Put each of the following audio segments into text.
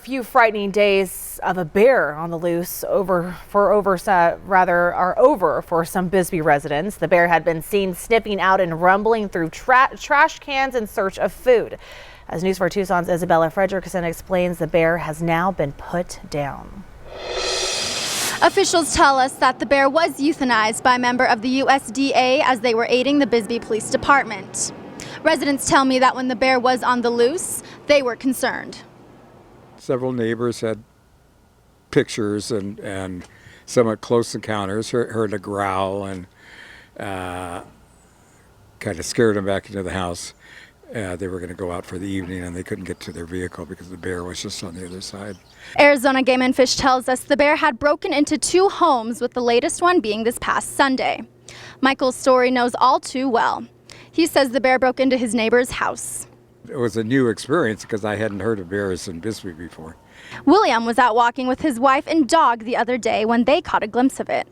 A few frightening days of a bear on the loose are over for some Bisbee residents. The bear had been seen sniffing out and rumbling through trash cans in search of food. As News 4 Tucson's Isabella Fredrickson explains, the bear has now been put down. Officials tell us that the bear was euthanized by a member of the USDA as they were aiding the Bisbee Police Department. Residents tell me that when the bear was on the loose, they were concerned. Several neighbors had pictures and somewhat close encounters, heard a growl and kind of scared them back into the house. They were going to go out for the evening and they couldn't get to their vehicle because the bear was just on the other side. Arizona Game and Fish tells us the bear had broken into 2 homes, with the latest one being this past Sunday. Michael Story knows all too well. He says the bear broke into his neighbor's house. It was a new experience because I hadn't heard of bears in Bisbee before. William was out walking with his wife and dog the other day when they caught a glimpse of it.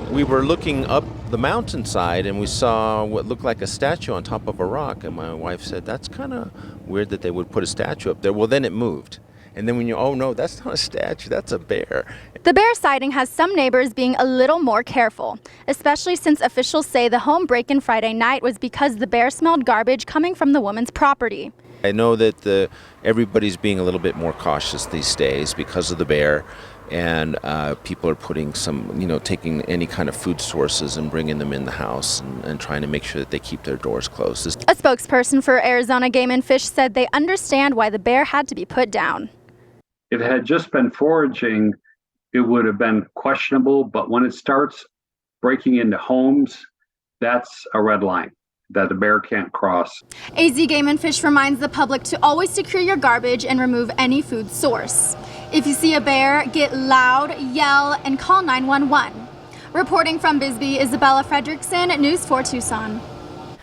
We were looking up the mountainside and we saw what looked like a statue on top of a rock, and my wife said, that's kind of weird that they would put a statue up there. Well, then it moved. And then when you, oh no, that's not a statue, that's a bear. The bear sighting has some neighbors being a little more careful, especially since officials say the home break-in Friday night was because the bear smelled garbage coming from the woman's property. I know that everybody's being a little bit more cautious these days because of the bear, and people are putting taking any kind of food sources and bringing them in the house and trying to make sure that they keep their doors closed. A spokesperson for Arizona Game and Fish said they understand why the bear had to be put down. If it had just been foraging, it would have been questionable, but when it starts breaking into homes, that's a red line that the bear can't cross. AZ Game and Fish reminds the public to always secure your garbage and remove any food source. If you see a bear, get loud, yell, and call 911. Reporting from Bisbee, Isabella Fredrickson, News 4 Tucson.